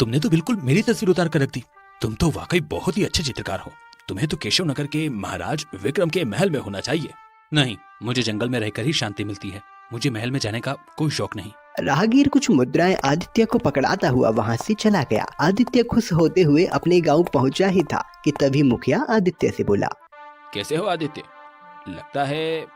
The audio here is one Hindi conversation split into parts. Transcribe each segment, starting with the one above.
तुमने तो बिल्कुल मेरी तस्वीर उतार कर रख दी। तुम तो वाकई बहुत ही अच्छे चित्रकार हो। तुम्हें तो केशव नगर के महाराज विक्रम के महल में होना चाहिए। नहीं, मुझे जंगल में रहकर ही शांति मिलती है। मुझे महल में जाने का कोई शौक नहीं। राहगीर कुछ मुद्राएं आदित्य को पकड़ाता हुआ वहां से चला गया। आदित्य खुश होते हुए अपने गांव पहुंचा ही था कि तभी मुखिया आदित्य से बोला, कैसे हो आदित्य? लगता है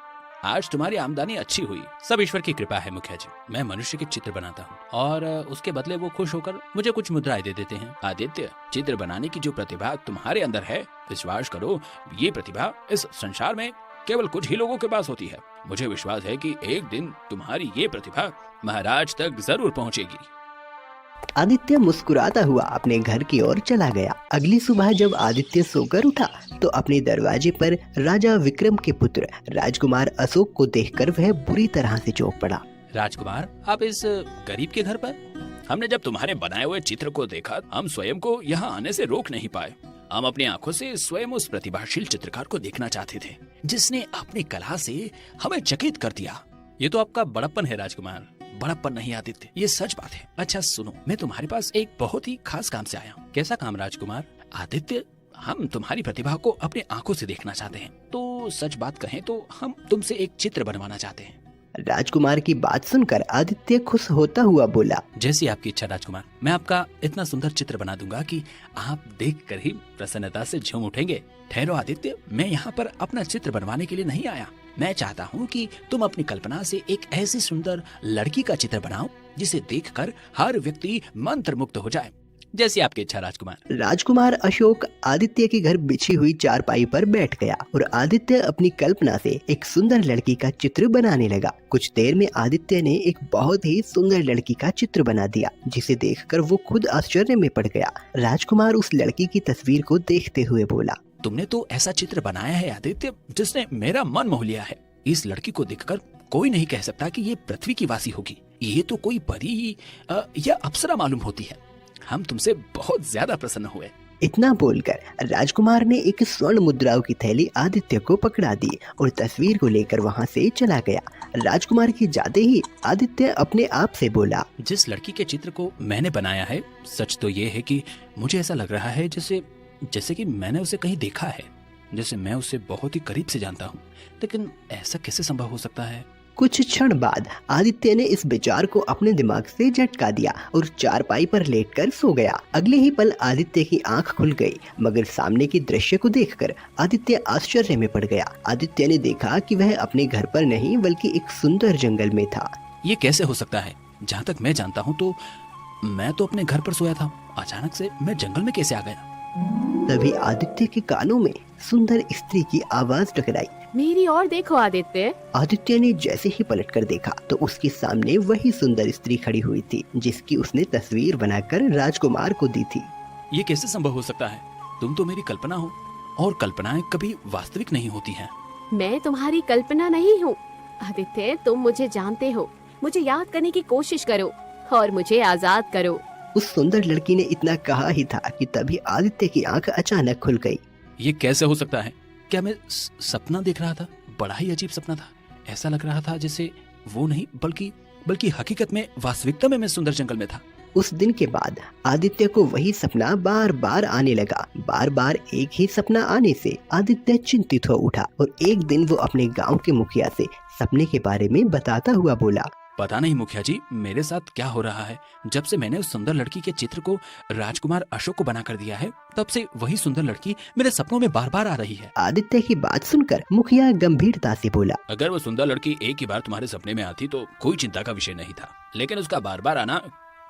आज तुम्हारी आमदनी अच्छी हुई। सब ईश्वर की कृपा है मुखिया जी। मैं मनुष्य के चित्र बनाता हूँ और उसके बदले वो खुश होकर मुझे कुछ मुद्राएं दे देते हैं। आदित्य, चित्र बनाने की जो प्रतिभा तुम्हारे अंदर है, विश्वास करो, ये प्रतिभा इस संसार में केवल कुछ ही लोगों के पास होती है। मुझे विश्वास है कि एक दिन तुम्हारी ये प्रतिभा महाराज तक जरूर पहुँचेगी। आदित्य मुस्कुराता हुआ अपने घर की ओर चला गया। अगली सुबह जब आदित्य सोकर उठा तो अपने दरवाजे पर राजा विक्रम के पुत्र राजकुमार अशोक को देखकर वह बुरी तरह से चौंक पड़ा। राजकुमार, आप इस गरीब के घर पर? हमने जब तुम्हारे बनाए हुए चित्र को देखा, हम स्वयं को यहाँ आने से रोक नहीं पाए। हम अपनी आंखों से स्वयं उस प्रतिभाशील चित्रकार को देखना चाहते थे जिसने अपनी कला से हमें चकित कर दिया। ये तो आपका बड़प्पन है राजकुमार, बड़प्पन नहीं आदित्य, ये सच बात है। अच्छा सुनो, मैं तुम्हारे पास एक बहुत ही खास काम से आया हूँ। कैसा काम राजकुमार? आदित्य, हम तुम्हारी प्रतिभा को अपने आंखों से देखना चाहते हैं। तो सच बात कहें तो हम तुमसे एक चित्र बनवाना चाहते हैं। राजकुमार की बात सुनकर आदित्य खुश होता हुआ बोला, जैसी आपकी इच्छा राजकुमार। मैं आपका इतना सुंदर चित्र बना दूंगा कि आप देखकर ही प्रसन्नता से झूम उठेंगे। ठहरो आदित्य, मैं यहाँ पर अपना चित्र बनवाने के लिए नहीं आया। मैं चाहता हूँ कि तुम अपनी कल्पना से एक ऐसी सुंदर लड़की का चित्र बनाओ जिसे देखकर हर व्यक्ति मंत्रमुग्ध हो जाए। जैसी आपकी इच्छा राजकुमार। राजकुमार अशोक आदित्य के घर बिछी हुई चारपाई पर बैठ गया और आदित्य अपनी कल्पना से एक सुंदर लड़की का चित्र बनाने लगा। कुछ देर में आदित्य ने एक बहुत ही सुंदर लड़की का चित्र बना दिया जिसे देखकर वो खुद आश्चर्य में पड़ गया। राजकुमार उस लड़की की तस्वीर को देखते हुए बोला, तुमने तो ऐसा चित्र बनाया है आदित्य जिसने मेरा मन मोह लिया है। इस लड़की को देखकर कोई नहीं कह सकता कि ये पृथ्वी की वासी होगी। ये तो कोई परी या अप्सरा मालूम होती है। हम तुमसे बहुत ज्यादा प्रसन्न हुए। इतना बोलकर राजकुमार ने एक स्वर्ण मुद्राओं की थैली आदित्य को पकड़ा दी और तस्वीर को लेकर वहां से चला गया। राजकुमार के जाते ही आदित्य अपने आप से बोला, जिस लड़की के चित्र को मैंने बनाया है, सच तो ये है कि मुझे ऐसा लग रहा है जैसे कि मैंने उसे कहीं देखा है, जैसे मैं उसे बहुत ही करीब से जानता हूँ। लेकिन ऐसा कैसे संभव हो सकता है? कुछ क्षण बाद आदित्य ने इस विचार को अपने दिमाग से झटका दिया और चारपाई पर लेटकर सो गया। अगले ही पल आदित्य की आंख खुल गई, मगर सामने के दृश्य को देखकर आदित्य आश्चर्य में पड़ गया। आदित्य ने देखा कि वह अपने घर पर नहीं बल्कि एक सुंदर जंगल में था। ये कैसे हो सकता है? जहाँ तक मैं जानता हूँ तो मैं तो अपने घर पर सोया था। अचानक से मैं जंगल में कैसे आ गया? तभी आदित्य के कानों में सुंदर स्त्री की आवाज टकराई, मेरी ओर देखो आदित्य। आदित्य ने जैसे ही पलटकर देखा तो उसके सामने वही सुंदर स्त्री खड़ी हुई थी जिसकी उसने तस्वीर बनाकर राजकुमार को दी थी। ये कैसे संभव हो सकता है? तुम तो मेरी कल्पना हो और कल्पनाएं कभी वास्तविक नहीं होती हैं। मैं तुम्हारी कल्पना नहीं हूँ आदित्य, तुम मुझे जानते हो। मुझे याद करने की कोशिश करो और मुझे आजाद करो। उस सुंदर लड़की ने इतना कहा ही था कि तभी आदित्य की आंख अचानक खुल गई। ये कैसे हो सकता है? क्या मैं सपना देख रहा था? बड़ा ही अजीब सपना था। ऐसा लग रहा था जैसे वो नहीं बल्कि हकीकत में वास्तविकता में मैं सुंदर जंगल में था। उस दिन के बाद आदित्य को वही सपना बार बार आने लगा। बार बार एक ही सपना आने से आदित्य चिंतित हो उठा और एक दिन वो अपने गांव के मुखिया से सपने के बारे में बताता हुआ बोला, पता नहीं मुखिया जी, मेरे साथ क्या हो रहा है। जब से मैंने उस सुंदर लड़की के चित्र को राजकुमार अशोक को बना कर दिया है, तब से वही सुंदर लड़की मेरे सपनों में बार बार आ रही है। आदित्य की बात सुनकर मुखिया गंभीरता से बोला, अगर वो सुंदर लड़की एक ही बार तुम्हारे सपने में आती तो कोई चिंता का विषय नहीं था, लेकिन उसका बार बार आना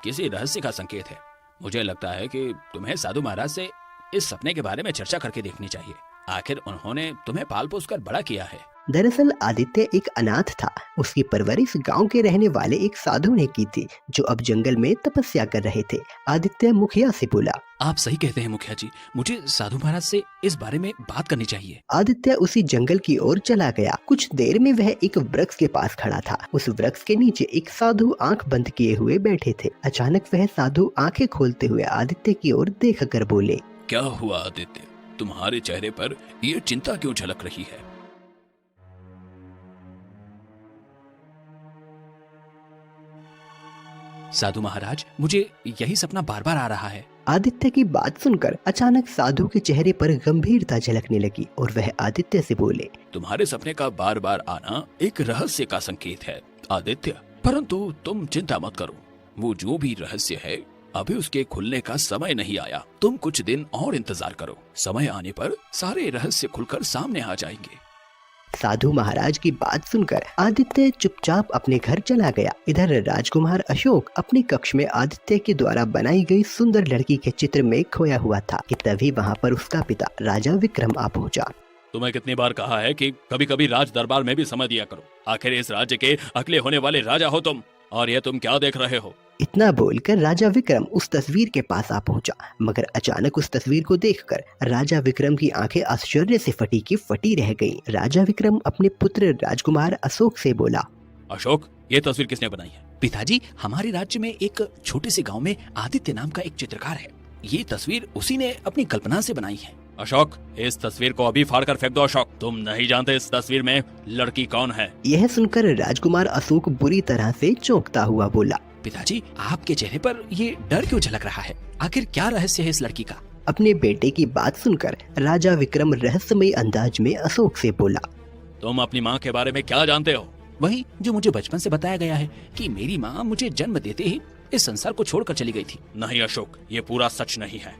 किसी रहस्य का संकेत है। मुझे लगता है कि तुम्हें साधु महाराज से इस सपने के बारे में चर्चा करके देखनी चाहिए। आखिर उन्होंने तुम्हें पाल पोस कर बड़ा किया है। दरअसल आदित्य एक अनाथ था। उसकी परवरिश गांव के रहने वाले एक साधु ने की थी जो अब जंगल में तपस्या कर रहे थे। आदित्य मुखिया से बोला, आप सही कहते हैं मुखिया जी, मुझे साधु महाराज से इस बारे में बात करनी चाहिए। आदित्य उसी जंगल की ओर चला गया। कुछ देर में वह एक वृक्ष के पास खड़ा था। उस वृक्ष के नीचे एक साधु आंख बंद किए हुए बैठे थे। अचानक वह साधु आंखें खोलते हुए आदित्य की ओर देख कर बोले, क्या हुआ आदित्य, तुम्हारे चेहरे पर ये चिंता क्यों झलक रही है? साधु महाराज, मुझे यही सपना बार बार आ रहा है। आदित्य की बात सुनकर अचानक साधु के चेहरे पर गंभीरता झलकने लगी और वह आदित्य से बोले, तुम्हारे सपने का बार बार आना एक रहस्य का संकेत है आदित्य, परंतु तुम चिंता मत करो। वो जो भी रहस्य है अभी उसके खुलने का समय नहीं आया। तुम कुछ दिन और इंतजार करो, समय आने पर सारे रहस्य खुलकर सामने आ जाएंगे। साधु महाराज की बात सुनकर आदित्य चुपचाप अपने घर चला गया। इधर राजकुमार अशोक अपने कक्ष में आदित्य के द्वारा बनाई गई सुंदर लड़की के चित्र में खोया हुआ था कि तभी वहाँ पर उसका पिता राजा विक्रम आ पहुँचा। तुम्हें कितनी बार कहा है कि कभी कभी राज दरबार में भी समय दिया करो। आखिर इस राज्य के अगले होने वाले राजा हो तुम, और ये तुम क्या देख रहे हो? इतना बोलकर राजा विक्रम उस तस्वीर के पास आ पहुंचा, मगर अचानक उस तस्वीर को देखकर राजा विक्रम की आंखें आश्चर्य से फटी की फटी रह गईं। राजा विक्रम अपने पुत्र राजकुमार अशोक से बोला, अशोक, ये तस्वीर किसने बनाई है? पिताजी, हमारे राज्य में एक छोटे से गांव में आदित्य नाम का एक चित्रकार है। ये तस्वीर उसी ने अपनी कल्पना से बनाई है। अशोक, इस तस्वीर को अभी फाड़ कर फेंक दो। अशोक, तुम नहीं जानते इस तस्वीर में लड़की कौन है। यह सुनकर राजकुमार अशोक बुरी तरह से चौंकता हुआ बोला, पिताजी, आपके चेहरे पर ये डर क्यों झलक रहा है? आखिर क्या रहस्य है इस लड़की का? अपने बेटे की बात सुनकर राजा विक्रम रहस्यमय अंदाज में अशोक से बोला, तुम अपनी माँ के बारे में क्या जानते हो? वही जो मुझे बचपन से बताया गया है कि मेरी माँ मुझे जन्म देते ही इस संसार को छोड़कर चली गई थी। नहीं अशोक, ये पूरा सच नहीं है।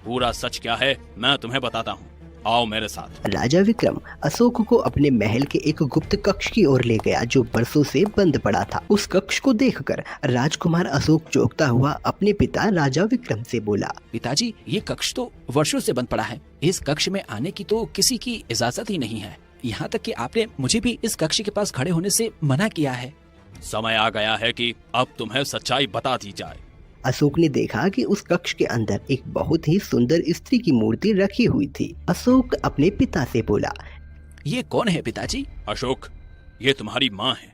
पूरा सच क्या है मैं तुम्हें बताता हूँ, आओ मेरे साथ। राजा विक्रम अशोक को अपने महल के एक गुप्त कक्ष की ओर ले गया जो बरसों से बंद पड़ा था। उस कक्ष को देखकर राजकुमार अशोक चौंकता हुआ अपने पिता राजा विक्रम से बोला, पिताजी, ये कक्ष तो वर्षों से बंद पड़ा है। इस कक्ष में आने की तो किसी की इजाजत ही नहीं है। यहाँ तक कि आपने मुझे भी इस कक्ष के पास खड़े होने से मना किया है। समय आ गया है कि अब तुम्हें सच्चाई बता दी जाए। अशोक ने देखा कि उस कक्ष के अंदर एक बहुत ही सुंदर स्त्री की मूर्ति रखी हुई थी। अशोक अपने पिता से बोला, ये कौन है पिताजी? अशोक, ये तुम्हारी माँ है।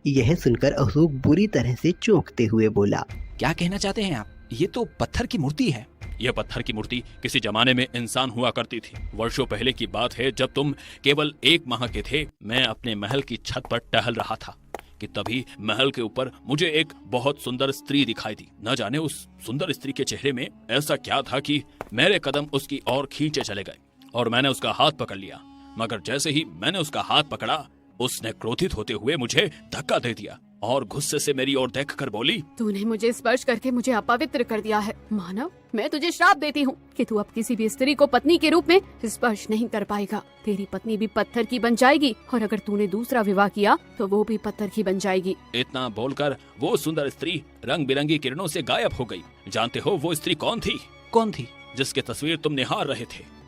यह सुनकर अशोक बुरी तरह से चौंकते हुए बोला, क्या कहना चाहते हैं आप? ये तो पत्थर की मूर्ति है। यह पत्थर की मूर्ति किसी जमाने में इंसान हुआ करती थी। वर्षों पहले की बात है, जब तुम केवल 1 माह के थे। मैं अपने महल की छत पर टहल रहा था कि तभी महल के ऊपर मुझे एक बहुत सुंदर स्त्री दिखाई दी। न जाने उस सुंदर स्त्री के चेहरे में ऐसा क्या था कि मेरे कदम उसकी ओर खींचे चले गए और मैंने उसका हाथ पकड़ लिया। मगर जैसे ही मैंने उसका हाथ पकड़ा, उसने क्रोधित होते हुए मुझे धक्का दे दिया और गुस्से से मेरी ओर देखकर बोली, तूने मुझे स्पर्श करके मुझे अपवित्र कर दिया है। मानव, मैं तुझे श्राप देती हूँ कि तू अब किसी भी स्त्री को पत्नी के रूप में स्पर्श नहीं कर पाएगा। तेरी पत्नी भी पत्थर की बन जाएगी और अगर तूने दूसरा विवाह किया तो वो भी पत्थर की बन जाएगी। इतना बोलकर वो सुंदर स्त्री रंग बिरंगी किरणों से गायब हो गई। जानते हो वो स्त्री कौन थी? कौन थी जिसकी तस्वीर तुम निहार रहे थे?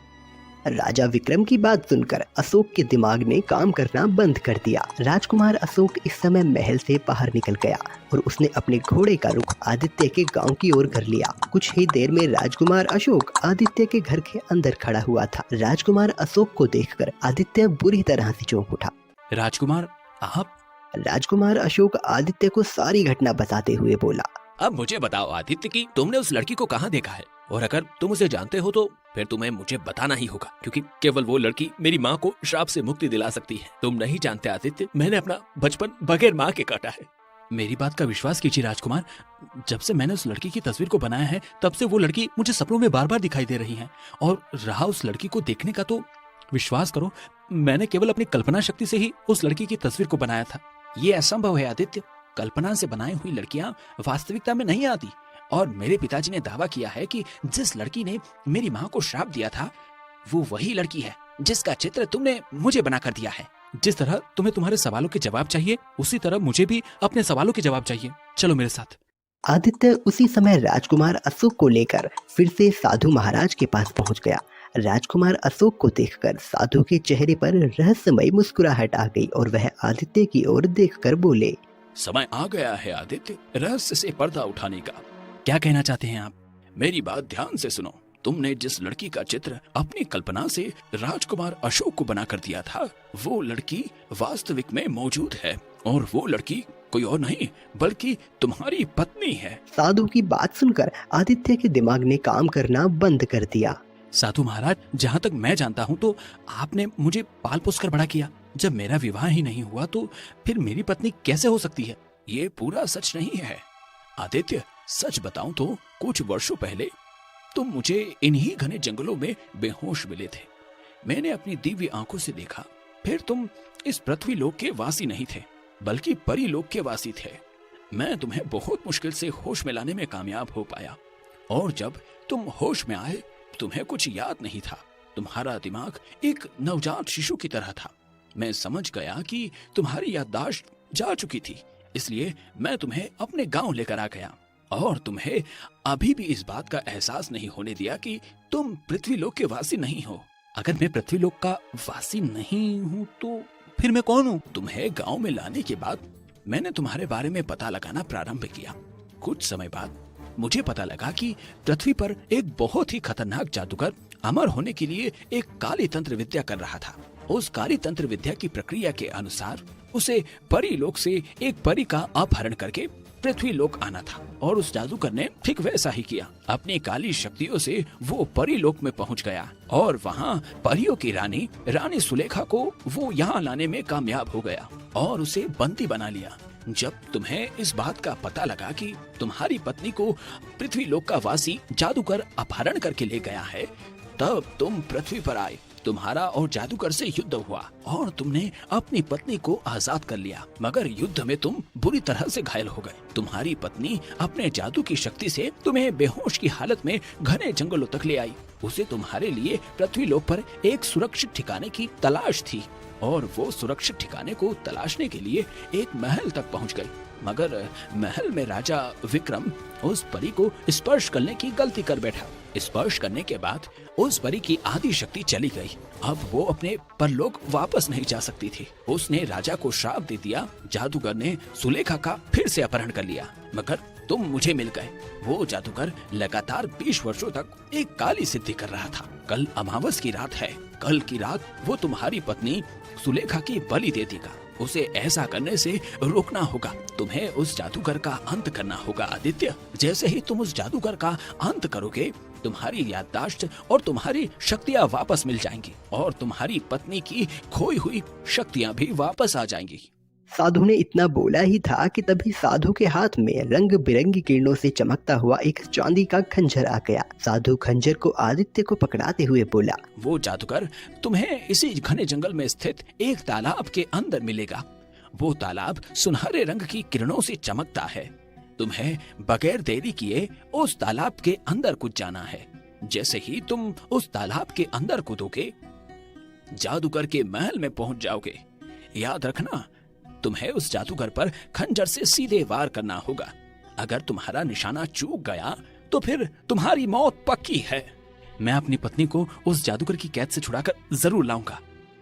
राजा विक्रम की बात सुनकर अशोक के दिमाग ने काम करना बंद कर दिया। राजकुमार अशोक इस समय महल से बाहर निकल गया और उसने अपने घोड़े का रुख आदित्य के गांव की ओर कर लिया। कुछ ही देर में राजकुमार अशोक आदित्य के घर के अंदर खड़ा हुआ था। राजकुमार अशोक को देखकर आदित्य बुरी तरह से चौंक उठा। राजकुमार, आप? राजकुमार अशोक आदित्य को सारी घटना बताते हुए बोला, अब मुझे बताओ आदित्य कि तुमने उस लड़की को कहाँ देखा है, और अगर तुम उसे जानते हो तो फिर तुम्हें मुझे बताना ही होगा, क्योंकि केवल वो लड़की मेरी माँ को श्राप से मुक्ति दिला सकती है। तुम नहीं जानते आदित्य, मैंने अपना बचपन बगैर माँ के काटा है। मेरी बात का विश्वास कीजिए राजकुमार, जब से मैंने उस लड़की की तस्वीर को बनाया है तब से वो लड़की मुझे सपनों में बार बार दिखाई दे रही है। और रहा उस लड़की को देखने का, तो विश्वास करो मैंने केवल अपनी कल्पना शक्ति से ही उस लड़की की तस्वीर को बनाया था। ये असंभव है आदित्य, कल्पना से बनाई हुई लड़कियां वास्तविकता में नहीं आती। और मेरे पिताजी ने दावा किया है कि जिस लड़की ने मेरी माँ को श्राप दिया था वो वही लड़की है जिसका चित्र तुमने मुझे बनाकर दिया है। जिस तरह तुम्हें तुम्हारे सवालों के जवाब चाहिए, उसी तरह मुझे भी अपने सवालों के जवाब चाहिए। चलो मेरे साथ। आदित्य उसी समय राजकुमार अशोक को लेकर फिर से साधु महाराज के पास पहुंच गया। राजकुमार अशोक को देखकर साधु के चेहरे पर रहस्यमय मुस्कुराहट आ गई और वह आदित्य की ओर देखकर बोले, समय आ गया है आदित्य रहस्य से पर्दा उठाने का। क्या कहना चाहते हैं आप? मेरी बात ध्यान से सुनो। तुमने जिस लड़की का चित्र अपनी कल्पना से राजकुमार अशोक को बनाकर दिया था, वो लड़की वास्तविक में मौजूद है और वो लड़की कोई और नहीं बल्कि तुम्हारी पत्नी है। साधु की बात सुनकर आदित्य के दिमाग ने काम करना बंद कर दिया। साधु महाराज, जहाँ तक मैं जानता हूँ तो आपने मुझे पाल पोस कर बड़ा किया। जब मेरा विवाह ही नहीं हुआ तो फिर मेरी पत्नी कैसे हो सकती है? ये पूरा सच नहीं है। आदित्य, सच बताऊं तो कुछ वर्षों पहले तुम मुझे इन्हीं घने जंगलों में बेहोश मिले थे। मैंने अपनी दिव्य आंखों से देखा, फिर तुम इस पृथ्वी लोक के वासी नहीं थे, बल्कि परी लोक के वासी थे। मैं तुम्हें बहुत मुश्किल से होश में लाने में कामयाब हो पाया, और जब तुम होश में आए तुम्हें कुछ याद नहीं था। तुम्हारा दिमाग एक नवजात शिशु की तरह था। मैं समझ गया कि तुम्हारी याददाश्त जा चुकी थी, इसलिए मैं तुम्हें अपने गांव लेकर आ गया और तुम्हें अभी भी इस बात का एहसास नहीं होने दिया कि तुम पृथ्वीलोक के वासी नहीं हो। अगर मैं पृथ्वीलोक का वासी नहीं हूँ तो फिर मैं कौन हूँ? तुम्हें गांव में लाने के बाद मैंने तुम्हारे बारे में पता लगाना प्रारंभ किया। कुछ समय बाद मुझे पता लगा कि पृथ्वी पर एक बहुत ही खतरनाक जादूगर अमर होने के लिए एक काली तंत्र विद्या कर रहा था। उस काली तंत्र विद्या की प्रक्रिया के अनुसार उसे परी लोक से एक परी का अपहरण करके पृथ्वी लोक आना था, और उस जादूगर ने ठीक वैसा ही किया। अपनी काली शक्तियों से वो परी लोक में पहुंच गया और वहां परियों की रानी सुलेखा को वो यहाँ लाने में कामयाब हो गया और उसे बंदी बना लिया। जब तुम्हें इस बात का पता लगा कि तुम्हारी पत्नी को पृथ्वी लोक का वासी जादूगर अपहरण करके ले गया है, तब तुम पृथ्वी पर आए। तुम्हारा और जादूगर से युद्ध हुआ और तुमने अपनी पत्नी को आजाद कर लिया, मगर युद्ध में तुम बुरी तरह से घायल हो गए। तुम्हारी पत्नी अपने जादू की शक्ति से तुम्हें बेहोश की हालत में घने जंगलों तक ले आई। उसे तुम्हारे लिए पृथ्वी लोक पर एक सुरक्षित ठिकाने की तलाश थी और वो सुरक्षित ठिकाने को तलाशने के लिए एक महल तक पहुंच गई, मगर महल में राजा विक्रम उस परी को स्पर्श करने की गलती कर बैठा। स्पर्श करने के बाद उस परी की आधी शक्ति चली गई। अब वो अपने परलोक वापस नहीं जा सकती थी। उसने राजा को श्राप दे दिया। जादूगर ने सुलेखा का फिर से अपहरण कर लिया, मगर तुम मुझे मिल गए। वो जादूगर लगातार 20 वर्षों तक एक काली सिद्धि कर रहा था। कल अमावस की रात है। कल की रात वो तुम्हारी पत्नी सुलेखा की बलि दे देगा। उसे ऐसा करने से रोकना होगा। तुम्हें उस जादूगर का अंत करना होगा आदित्य। जैसे ही तुम उस जादूगर का अंत करोगे, तुम्हारी याददाश्त और तुम्हारी शक्तियाँ वापस मिल जाएंगी और तुम्हारी पत्नी की खोई हुई शक्तियाँ भी वापस आ जाएंगी। साधु ने इतना बोला ही था कि तभी साधु के हाथ में रंग बिरंगी किरणों से चमकता हुआ एक चांदी का खंजर आ गया। साधु खंजर को आदित्य को पकड़ाते हुए बोला, वो जादूगर तुम्हें इसी घने जंगल में स्थित एक तालाब के अंदर मिलेगा। वो तालाब सुनहरे रंग की किरणों से चमकता है। तुम्हें बगैर देरी किए उस तालाब के अंदर कूद जाना है। जैसे ही तुम उस तालाब के अंदर कूदोगे, जादूगर के महल में पहुंच जाओगे। याद रखना, तुम्हें उस जादूगर पर खंजर से सीधे वार करना होगा। अगर तुम्हारा निशाना चूक गया तो फिर तुम्हारी मौत पक्की है। मैं अपनी पत्नी को उस जादूगर की कैद से छुड़ाकर जरूर लाऊंगा।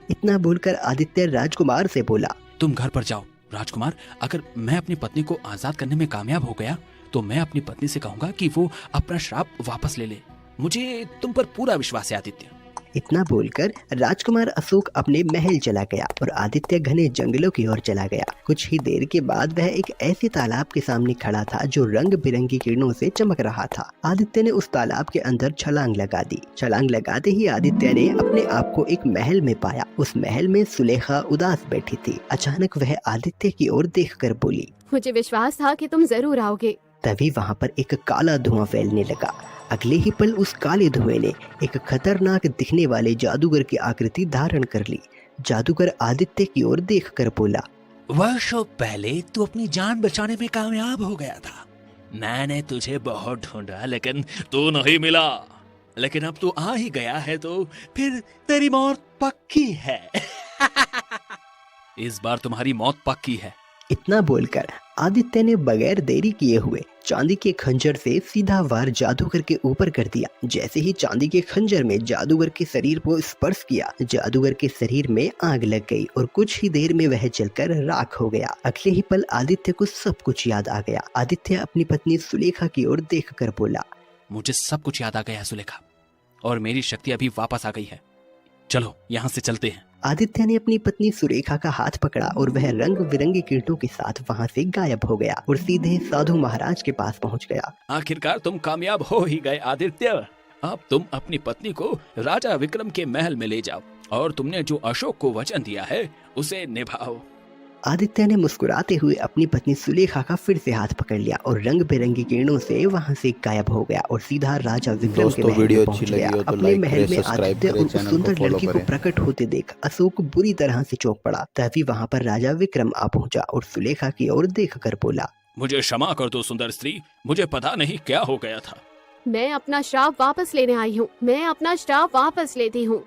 इतना बोलकर आदित्य राजकुमार से बोला, तुम घर पर जाओ। राजकुमार, अगर मैं अपनी पत्नी को आजाद करने में कामयाब हो गया तो मैं अपनी पत्नी से कहूंगा कि वो अपना श्राप वापस ले ले। मुझे तुम पर पूरा विश्वास है आदित्य। इतना बोलकर राजकुमार अशोक अपने महल चला गया और आदित्य घने जंगलों की ओर चला गया। कुछ ही देर के बाद वह एक ऐसे तालाब के सामने खड़ा था जो रंग बिरंगी किरणों से चमक रहा था। आदित्य ने उस तालाब के अंदर छलांग लगा दी। छलांग लगाते ही आदित्य ने अपने आप को एक महल में पाया। उस महल में सुलेखा उदास बैठी थी। अचानक वह आदित्य की ओर देखकर बोली, मुझे विश्वास था कि तुम जरूर आओगे। तभी वहाँ पर एक काला धुआं फैलने लगा। अगले ही पल उस काले धुएं ने एक खतरनाक दिखने वाले जादूगर की आकृति धारण कर ली। जादूगर आदित्य की ओर देखकर बोला, वर्षों पहले तू अपनी जान बचाने में कामयाब हो गया था। मैंने तुझे बहुत ढूंढा लेकिन तू नहीं मिला। लेकिन अब तू आ ही गया है तो फिर तेरी मौत पक्की है। इस बार तुम्हारी मौत पक्की है। इतना बोलकर आदित्य ने बगैर देरी किए हुए चांदी के खंजर से सीधा वार जादूगर के ऊपर कर दिया। जैसे ही चांदी के खंजर में जादूगर के शरीर को स्पर्श किया, जादूगर के शरीर में आग लग गई और कुछ ही देर में वह जलकर राख हो गया। अगले ही पल आदित्य को सब कुछ याद आ गया। आदित्य अपनी पत्नी सुलेखा की ओर देखकर बोला, मुझे सब कुछ याद आ गया सुलेखा, और मेरी शक्ति अभी वापस आ गई है। चलो यहाँ से चलते हैं। आदित्य ने अपनी पत्नी सुरेखा का हाथ पकड़ा और वह रंग बिरंगी किरणों के साथ वहाँ से गायब हो गया और सीधे साधु महाराज के पास पहुँच गया। आखिरकार तुम कामयाब हो ही गए आदित्य। अब तुम अपनी पत्नी को राजा विक्रम के महल में ले जाओ और तुमने जो अशोक को वचन दिया है उसे निभाओ। आदित्य ने मुस्कुराते हुए अपनी पत्नी सुलेखा का फिर से हाथ पकड़ लिया और रंग बिरंगी किरणों से वहां से गायब हो गया और सीधा राजा विक्रम के दोस्तों, महल वीडियो में अच्छी पहुंच लगी गया। हो तो अपने लाइक महल करें, में सब्सक्राइब आदित्य करें, और उस चैनल को सुंदर फॉलो लड़की को करें। प्रकट होते देख अशोक बुरी तरह से चौंक पड़ा। तभी वहां पर राजा विक्रम आ पहुंचा और सुलेखा की ओर देखकर बोला, मुझे क्षमा कर दो सुंदर स्त्री, मुझे पता नहीं क्या हो गया था। मैं अपना श्राप वापस लेने आई हूँ। मैं अपना श्राप वापस लेती हूँ।